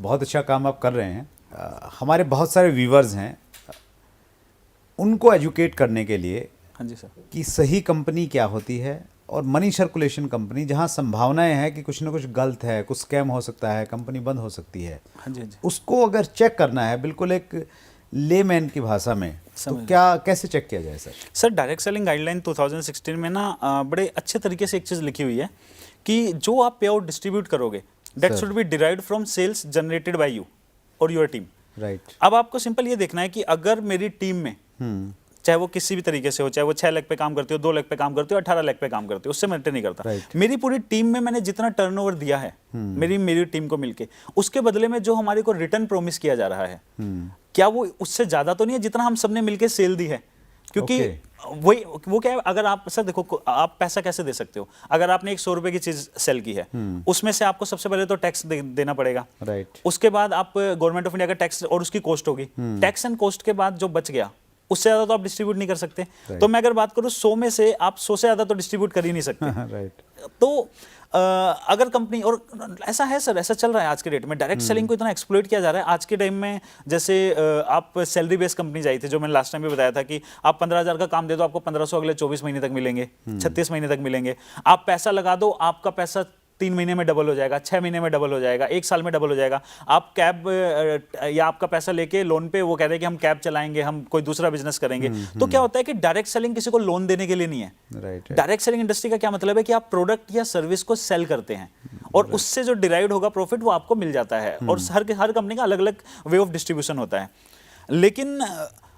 बहुत अच्छा काम आप कर रहे हैं। हमारे बहुत सारे व्यूवर्स हैं, उनको एजुकेट करने के लिए हाँ जी सर, कि सही कंपनी क्या होती है और मनी सर्कुलेशन कंपनी जहां संभावनाएं हैं कि कुछ ना कुछ गलत है, कुछ स्कैम हो सकता है, कंपनी बंद हो सकती है, हाँ जी, हाँ जी, उसको अगर चेक करना है बिल्कुल एक लेमैन की भाषा में, तो क्या कैसे चेक किया जाए sir? Sir direct selling guideline 2016 में ना बड़े अच्छे तरीके से एक चीज़ लिखी हुई है कि जो आप पे आउट डिस्ट्रीब्यूट करोगे that should be derived from sales generated by you और योर टीम। राइट। अब आपको सिंपल ये देखना है कि अगर मेरी टीम में चाहे वो किसी भी तरीके से हो, चाहे वो 6 लाख पे काम करते हो, 2 लाख पे काम करते हो, 18 लाख पे काम करते हो, उससे मैटर नहीं करता। Right. मेरी पूरी टीम में मैंने जितना टर्नओवर दिया है मेरी टीम को मिलके, उसके बदले में जो हमारे को रिटर्न प्रॉमिस किया जा रहा है क्या वो उससे ज्यादा तो नहीं है जितना हम सबने मिलके सेल दी है? क्योंकि वही वो क्या है, अगर आप सर देखो आप पैसा कैसे दे सकते हो, अगर आपने 100 रुपए की चीज सेल की है उसमें से आपको सबसे पहले तो टैक्स देना पड़ेगा। राइट। उसके बाद आप गवर्नमेंट ऑफ इंडिया का टैक्स और उसकी कॉस्ट होगी, टैक्स एंड कॉस्ट के बाद जो बच गया उससे ज्यादा तो आप डिस्ट्रीब्यूट नहीं कर सकते। तो मैं अगर बात करूं 100 में से आप 100 से ज्यादा तो डिस्ट्रीब्यूट कर ही नहीं सकते। राइट। तो अगर कंपनी, और ऐसा है सर, ऐसा चल रहा है आज के डेट में, डायरेक्ट सेलिंग को इतना एक्सप्लॉइट किया जा रहा है आज के टाइम में। जैसे आप सैलरी बेस्ड कंपनी आई थी, जो मैंने लास्ट टाइम भी बताया था कि आप 15,000 का काम दे दो, आपको 1500 अगले 24 महीने तक मिलेंगे, 36 महीने तक मिलेंगे। आप पैसा लगा दो, आपका पैसा 3 महीने में डबल हो जाएगा, 6 महीने में डबल हो जाएगा, 1 साल में डबल हो जाएगा। आप कैब या आपका पैसा लेके लोन पे वो कह रहे हैं कि हम कैब चलाएंगे, हम कोई दूसरा बिजनेस करेंगे। तो क्या होता है कि डायरेक्ट सेलिंग किसी को लोन देने के लिए नहीं है। राइट। डायरेक्ट सेलिंग इंडस्ट्री का क्या मतलब है कि आप प्रोडक्ट या सर्विस को सेल करते हैं और उससे जो डिराइव्ड होगा प्रॉफिट वो आपको मिल जाता है। और हर कंपनी का अलग अलग वे ऑफ डिस्ट्रीब्यूशन होता है। लेकिन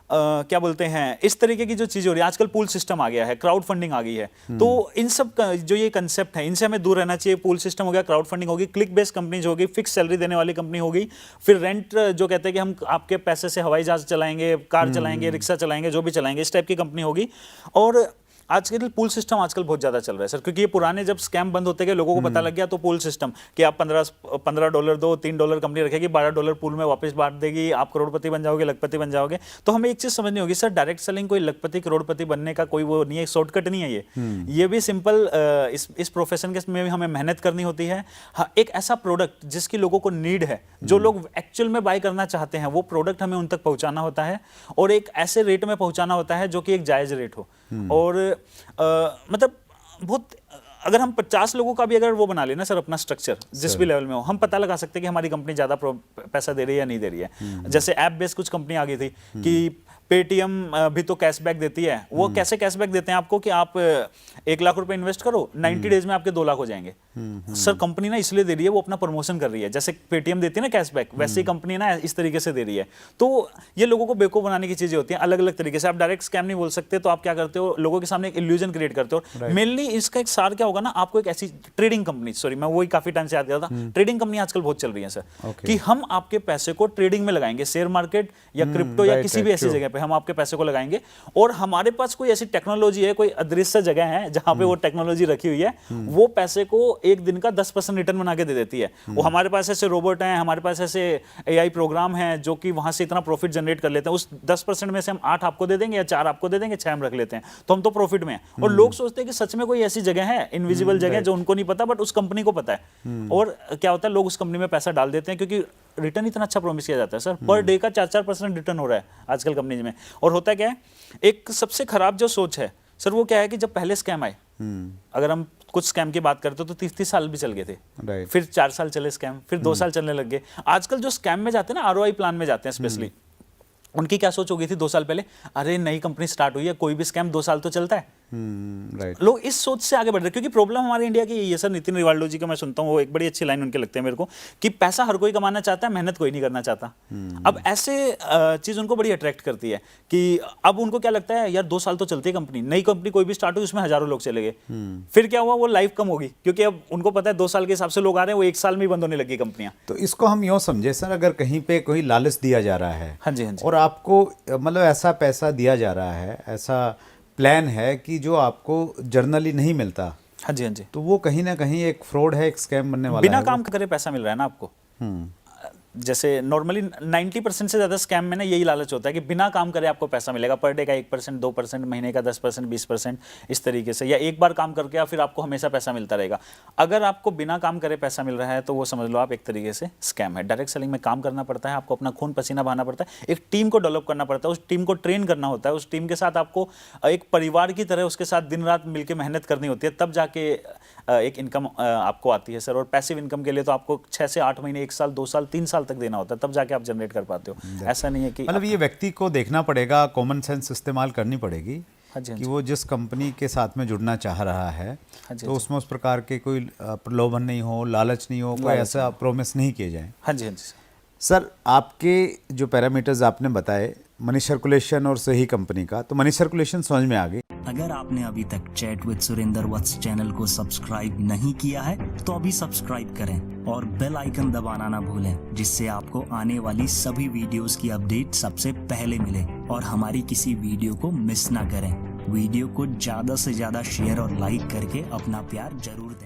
क्या बोलते हैं, इस तरीके की जो चीजें हो रही है आजकल, पूल सिस्टम आ गया है, क्राउड फंडिंग आ गई है, तो इन सब का जो ये कंसेप्ट है इनसे हमें दूर रहना चाहिए। पूल सिस्टम हो गया, क्राउड फंडिंग होगी, क्लिक बेस्ड कंपनीज होगी, फिक्स सैलरी देने वाली कंपनी होगी, फिर रेंट जो कहते हैं कि हम आपके पैसे से हवाई जहाज चलाएंगे, कार चलाएंगे, रिक्शा चलाएंगे, जो भी चलाएंगे, इस टाइप की कंपनी होगी। और आजकल पूल सिस्टम आजकल बहुत ज्यादा चल रहा है सर, क्योंकि ये पुराने जब स्कैम बंद होते गए लोगों को पता लग गया, तो पूल सिस्टम कि आप $15 दो, $3 कंपनी रखेगी, $12 पूल में वापस बांट देगी, आप करोड़पति बन जाओगे, लखपति बन जाओगे। तो हमें एक चीज समझनी होगी सर, डायरेक्ट सेलिंग कोई लखपति करोड़पति बनने का कोई वो नहीं है, शॉर्टकट नहीं है ये भी सिंपल इस प्रोफेशन के में भी हमें मेहनत करनी होती है। एक ऐसा प्रोडक्ट जिसकी लोगों को नीड है, जो लोग एक्चुअल में बाय करना चाहते हैं, वो प्रोडक्ट हमें उन तक पहुंचाना होता है और एक ऐसे रेट में पहुंचाना होता है जो कि एक जायज रेट हो। और मतलब बहुत, अगर हम 50 लोगों का भी अगर वो बना लेना सर अपना स्ट्रक्चर, जिस भी लेवल में हो, हम पता लगा सकते हैं कि हमारी कंपनी ज्यादा पैसा दे रही है या नहीं दे रही है। जैसे ऐप बेस्ड कुछ कंपनी आ गई थी कि पेटीएम भी तो कैशबैक देती है। वो कैसे कैशबैक देते हैं आपको कि आप 1 लाख रुपए इन्वेस्ट करो, 90 डेज में आपके 2 लाख हो जाएंगे। सर कंपनी ना इसलिए दे रही है, वो अपना प्रमोशन कर रही है। जैसे पेटीएम देती है ना कैशबैक, वैसे ही कंपनी ना इस तरीके से दे रही है। तो ये लोगों को बेवकूफ बनाने की चीजें होती हैं अलग अलग तरीके से। आप डायरेक्ट स्कैम नहीं बोल सकते, तो आप क्या करते हो, लोगों के सामने एक इल्यूजन क्रिएट करते हो। मेनली इसका एक सार क्या होगा ना, आपको एक ऐसी ट्रेडिंग कंपनी, सॉरी मैं वही काफी टाइम से याद किया था, ट्रेडिंग कंपनी आजकल बहुत चल रही है सर, कि हम आपके पैसे को ट्रेडिंग में लगाएंगे, शेयर मार्केट या क्रिप्टो या किसी भी ऐसी जगह पे हम आपके पैसे को लगाएंगे। और हमारे पास कोई ऐसी टेक्नोलॉजी है, कोई अदृश्य जगह है जहां पे वो टेक्नोलॉजी रखी हुई है, वो पैसे को एक दिन का 10% रिटर्न बना के दे देती है। वो हमारे पास ऐसे रोबोट हैं, हमारे पास ऐसे एआई प्रोग्राम हैं जो कि वहां से इतना प्रॉफिट जनरेट कर लेते हैं। उस 10% में से हम 8 आपको दे देंगे या 4 आपको दे देंगे, 6 हम रख लेते हैं, तो हम तो प्रॉफिट में हैं। और लोग सोचते हैं कि सच में कोई ऐसी जगह है, इनविजिबल जगह, जो उनको नहीं पता बट उस कंपनी को पता है। और क्या होता है, लोग उस कंपनी में पैसा डाल देते हैं क्योंकि रिटर्न इतना अच्छा प्रॉमिस किया जाता है सर, पर डे का 4-4% रिटर्न हो रहा है आजकल कंपनीज में। और होता क्या है, एक सबसे खराब जो सोच है सर, वो क्या है कि जब पहले स्कैम आए, अगर हम कुछ स्कैम की बात करते तो 30-30 साल भी चल गए थे, फिर 4 साल चले स्कैम, फिर 2 साल चलने लग गए। आजकल जो स्कैम में जाते हैं ना, आरओआई प्लान में जाते हैं स्पेशली, उनकी क्या सोच हो गई थी 2 साल पहले, अरे नई कंपनी स्टार्ट हुई है, कोई भी स्कैम 2 साल तो चलता है। लोग इस सोच से आगे बढ़ रहे हैं, क्योंकि प्रॉब्लम हमारे इंडिया की ये सर, नितिन रिवाल्डो जी का मैं सुनता हूँ, वो एक बड़ी अच्छी लाइन उनके लगते हैं मेरे को, कि पैसा हर कोई कमाना चाहता है, मेहनत कोई नहीं करना चाहता। अब ऐसे चीज उनको बड़ी अट्रैक्ट करती है कि अब उनको क्या लगता है, यार 2 साल तो चलती है कंपनी, नई कंपनी कोई भी स्टार्ट हुई उसमें हजारों लोग चले गए, फिर क्या हुआ, वो लाइफ कम होगी, क्योंकि अब उनको पता है 2 साल के हिसाब से लोग आ रहे हैं, वो 1 साल में ही बंद होने लगी कंपनियां। तो इसको हम यूँ समझे सर, अगर कहीं पे कोई लालच दिया जा रहा है, हाँ जी, हाँ जी, और आपको मतलब ऐसा पैसा दिया जा रहा है, ऐसा प्लान है कि जो आपको जर्नली नहीं मिलता, हाँ जी, हाँ जी, तो वो कहीं ना कहीं एक फ्रॉड है, एक स्कैम बनने वाला बिना है। काम करे पैसा मिल रहा है ना आपको। जैसे नॉर्मली 90% से ज़्यादा स्कैम में ना यही लालच होता है कि बिना काम करे आपको पैसा मिलेगा, पर डे का 1%, 2%, महीने का 10%, 20%, इस तरीके से, या एक बार काम करके या फिर आपको हमेशा पैसा मिलता रहेगा। अगर आपको बिना काम करे पैसा मिल रहा है तो वो समझ लो आप एक तरीके से स्कैम है। डायरेक्ट सेलिंग में काम करना पड़ता है, आपको अपना खून पसीना बहाना पड़ता है, एक टीम को डेवलप करना पड़ता है, उस टीम को ट्रेन करना होता है, उस टीम के साथ आपको एक परिवार की तरह उसके साथ दिन रात मिलकर मेहनत करनी होती है, तब जाके एक इनकम आपको आती है सर। और पैसिव इनकम के लिए तो आपको 6 से 8 महीने, 1 साल, 2 साल, 3 साल तक देना होता है, तब जाके आप जनरेट कर पाते हो। ऐसा नहीं है कि मतलब ये व्यक्ति को देखना पड़ेगा, कॉमन सेंस इस्तेमाल करनी पड़ेगी हाँ जी, हाँ कि जी। वो जिस कंपनी के साथ में जुड़ना चाह रहा है हाँ जी, तो उसमें उस प्रकार के कोई प्रलोभन नहीं हो, लालच नहीं हो, कोई ऐसा प्रोमिस नहीं किए जाए। हाँ जी, हाँ जी। सर, आपके जो पैरामीटर्स आपने बताए मनी सर्कुलेशन और सही कंपनी का, तो मनी सर्कुलेशन समझ में आ गई। अगर आपने अभी तक chat with Surendra Vats channel को सब्सक्राइब नहीं किया है तो अभी सब्सक्राइब करें और बेल आइकन दबाना ना भूलें, जिससे आपको आने वाली सभी वीडियोस की अपडेट सबसे पहले मिले और हमारी किसी वीडियो को मिस ना करें। वीडियो को ज्यादा से ज्यादा शेयर और लाइक करके अपना प्यार जरूर दें।